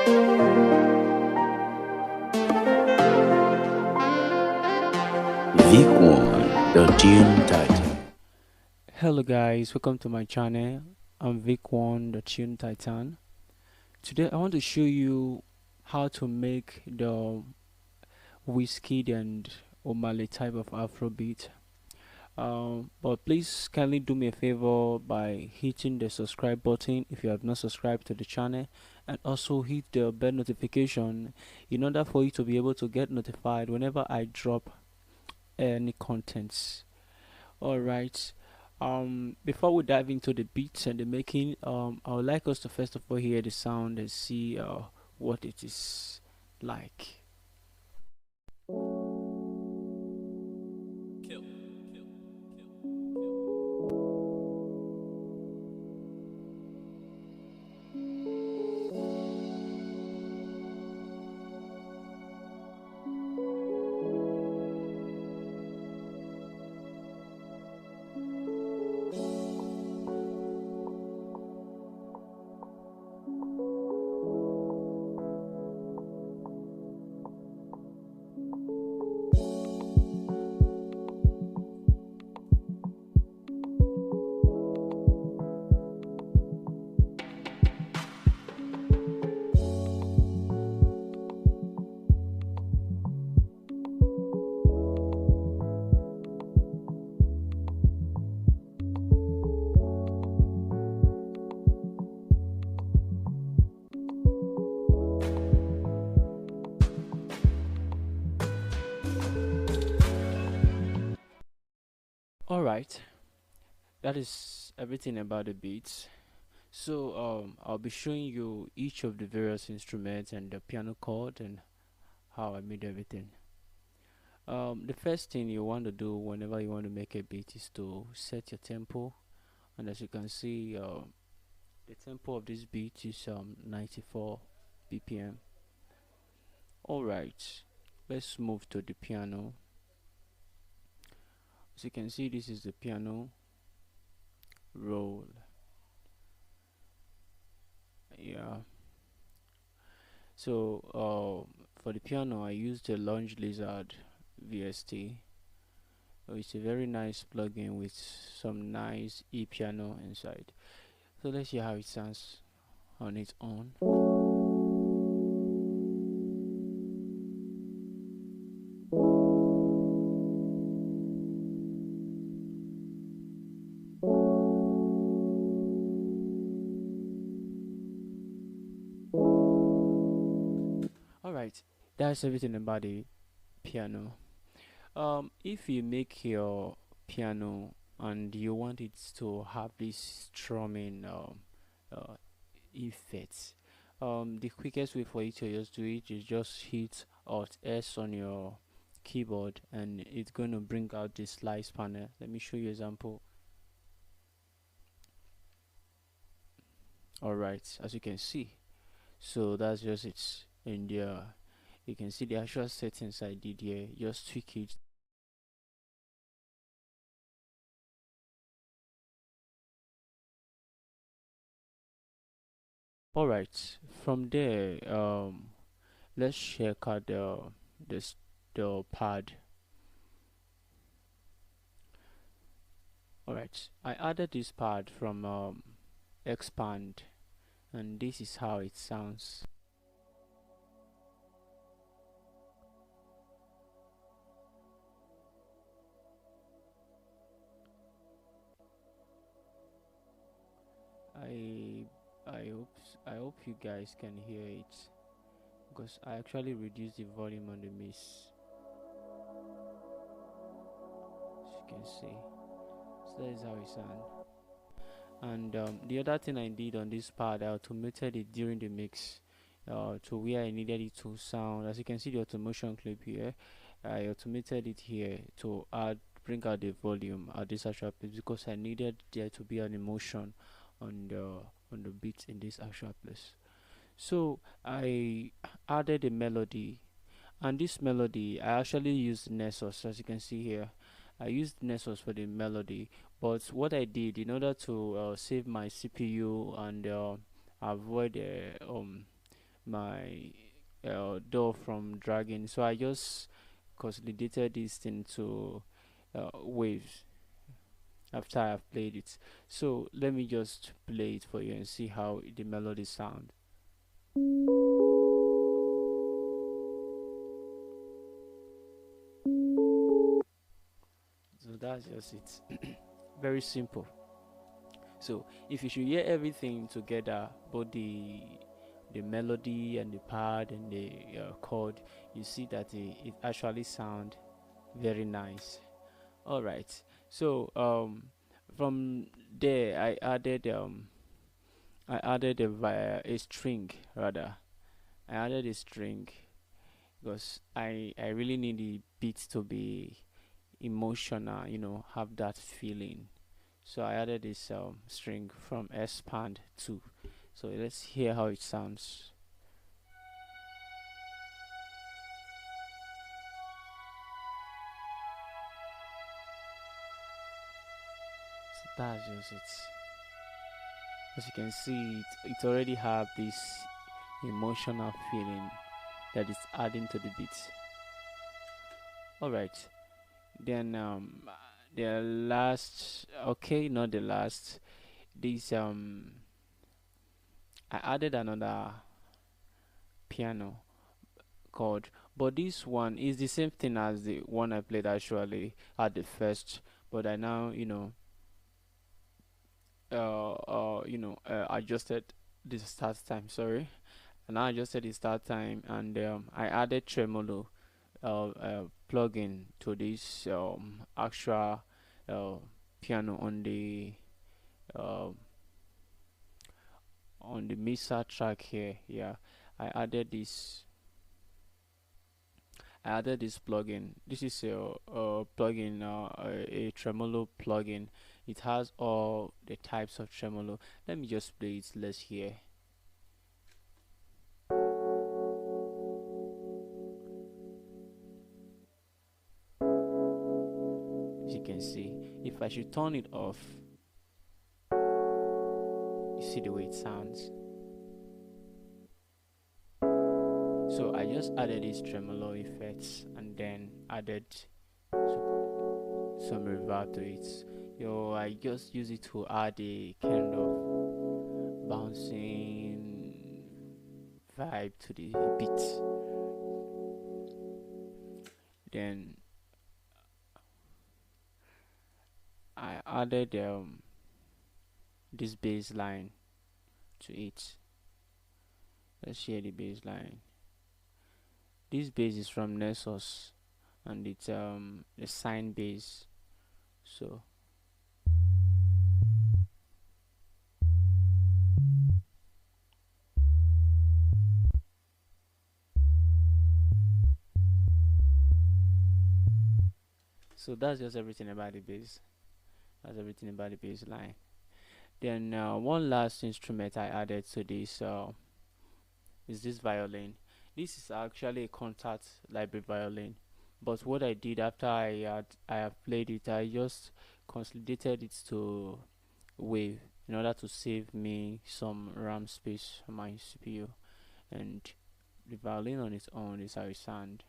Vic One, the tune title. Hello guys, welcome to my channel. I'm Vic One, the Tune Titan. Today I want to show you how to make the Wizkid and Omarlay type of Afrobeat. But please kindly do me a favor by hitting the subscribe button if you have not subscribed to the channel, and also hit the bell notification in order for you to be able to get notified whenever I drop any contents. Alright. Before we dive into the beats and the making, I would like us to first of all hear the sound and see what it is like. Alright, that is everything about the beats. So I'll be showing you each of the various instruments and the piano chord and how I made everything. The first thing you want to do whenever you want to make a beat is to set your tempo, and as you can see, the tempo of this beat is 94 BPM. Alright, let's move to the piano. As you can see, this is the piano roll. Yeah. So for the piano, I used the Launch Lizard VST. It's a very nice plugin with some nice e-piano inside. So let's see how it sounds on its own. Alright, that's everything about the piano. If you make your piano and you want it to have this strumming uh, effects, the quickest way for you to just do it is just hit Alt S on your keyboard and it's going to bring out this slice panel. Let me show you example. Alright, as you can see, so that's just it. And you can see the actual settings I did here. Just tweak it. Alright, from there, let's check out this the pad. Alright, I added this pad from expand, and this is how it sounds. I I hope you guys can hear it because I actually reduced the volume on the miss, as you can see. So that is how it sounds. And the other thing I did on this part, I automated it during the mix to where I needed it to sound. As you can see the automation clip here, I automated it here to bring out the volume at this actual place because I needed there to be an emotion on the beat in this actual place. So I added a melody, and this melody I actually used Nessus, as you can see here. I used Nessus for the melody, but what I did in order to save my CPU and avoid my door from dragging. So I just consolidated this thing to waves after I've played it. So let me just play it for you and see how the melody sound. So that's just it. Very simple. So if you should hear everything together, both the melody and the pad and the chord, you see that it actually sound very nice. All right. So from there I added a string rather. I added a string because I really need the beat to be emotional, have that feeling. So I added this string from expand 2. So let's hear how it sounds. So that's just it. As you can see, it already have this emotional feeling that is adding to the beat. All right. Then the last, okay, not the last. This I added another piano chord, but this one is the same thing as the one I played actually at the first, but I now adjusted the start time. Sorry, and I adjusted the start time, and I added tremolo plugin to this extra uh, piano uh, on the Misa track here. Yeah, I added this. I added this plugin. This is a plugin, a tremolo plugin. It has all the types of tremolo. Let me just play it. Let's hear. As you can see, if I should turn it off, you see the way it sounds. So I just added these tremolo effects and then added some reverb to it. I just use it to add a kind of bouncing vibe to the beat. Then I added this bass line to it. Let's hear the bass line. This bass is from Nessus and it's a sine bass. So that's just everything about the bass. That's everything about the bass line. Then one last instrument I added to this is this violin. This is actually a contact library violin, but what I did after I have played it, I just consolidated it to wave in order to save me some RAM space on my CPU. And the violin on its own is how it sounds.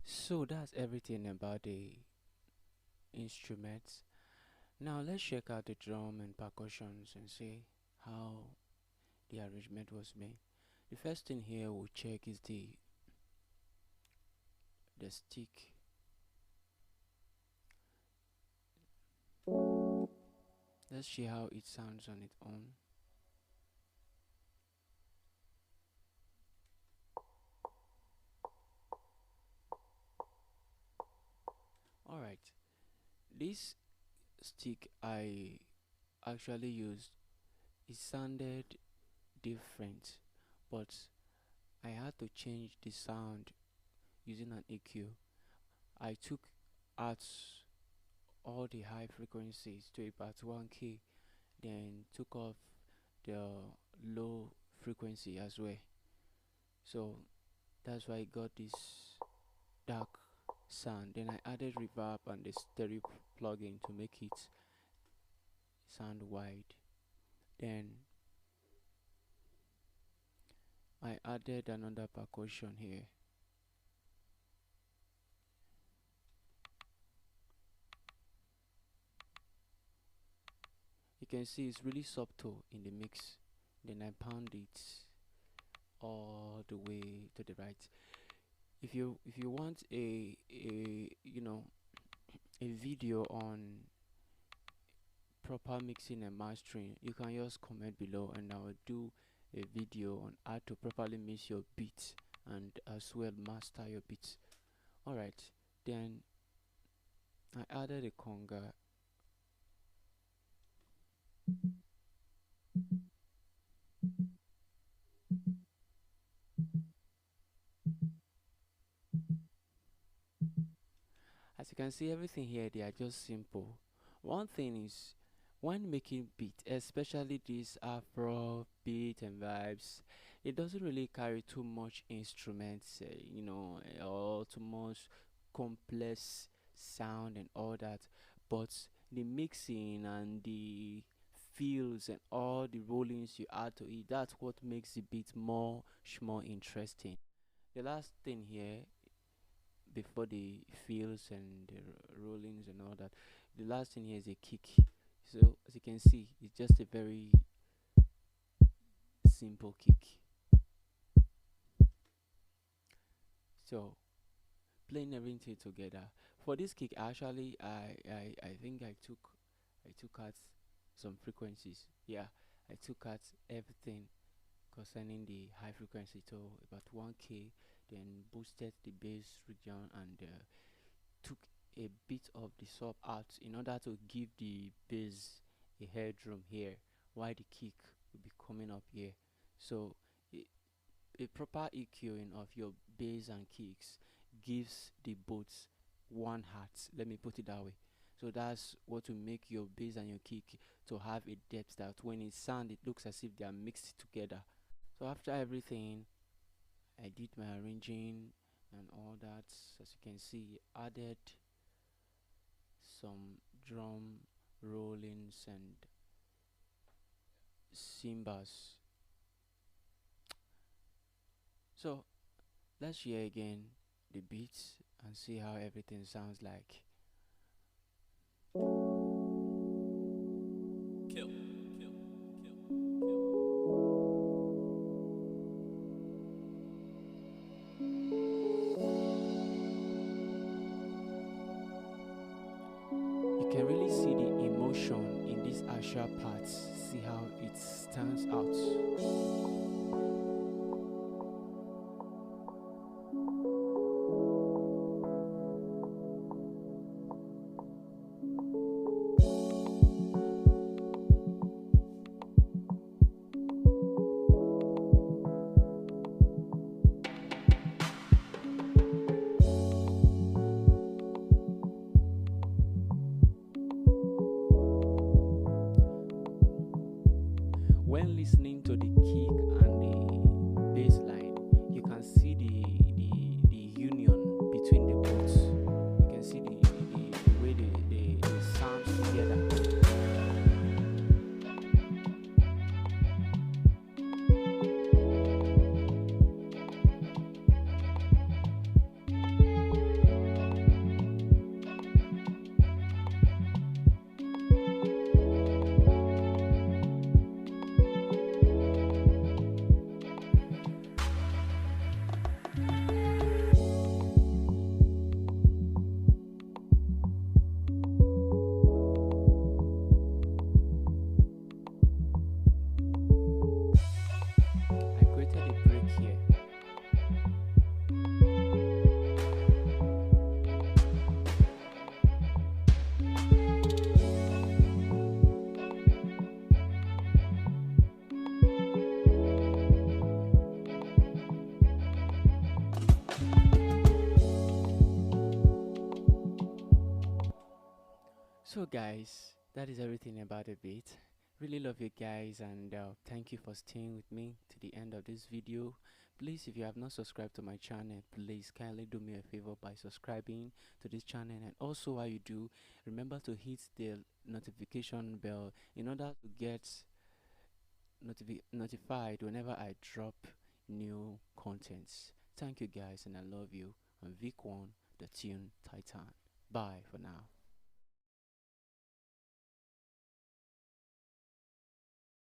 So that's everything about the instruments. Now let's check out the drum and percussions and see how the arrangement was made. The first thing here we'll check is the stick. Let's see how it sounds on its own. Alright, this stick I actually used, it sounded different, but I had to change the sound using an EQ. I took out all the high frequencies to about 1 key, then took off the low frequency as well. So that's why I got this dark sound. Then I added reverb and the stereo plugin to make it sound wide. Then I added another percussion here. You can see it's really subtle in the mix. Then I pound it all the way to the right. If you want a video on proper mixing and mastering, you can just comment below and I will do a video on how to properly mix your beats and as well master your beats. Alright, then I added a conga. As you can see, everything here, they are just simple. One thing is, when making beat, especially this Afro beat and vibes, it doesn't really carry too much instruments, or too much complex sound and all that. But the mixing and the feels and all the rollings you add to it, that's what makes the beat more interesting. The last thing here, before the feels and the rollings and all that, the last thing here is a kick. So as you can see, it's just a very simple kick. So playing everything together for this kick, actually I think I took out some frequencies. Yeah, I took out everything concerning the high frequency to about 1k, then boosted the bass region and took a bit of the sub out in order to give the bass a headroom here, while the kick will be coming up here. So a proper EQing of your bass and kicks gives the both one heart, let me put it that way. So that's what will make your bass and your kick to have a depth that when it sound, it looks as if they are mixed together. So after everything, I did my arranging and all that. As you can see, added some drum rollings and cymbals. So let's hear again the beats and see how everything sounds like. Kill. You can really see the emotion in these Asha parts. See how it stands out. When listening to the kick and the bass line, you can see the union between the both. You can see the way they sound together. I created a break here. So guys, that is everything about the beat. Really love you guys and thank you for staying with me to the end of this video. Please, if you have not subscribed to my channel, please kindly do me a favor by subscribing to this channel. And also, while you do, remember to hit the notification bell in order to get notified whenever I drop new contents. Thank you guys, and I love you. I'm Vic1, the Tune Titan. Bye for now.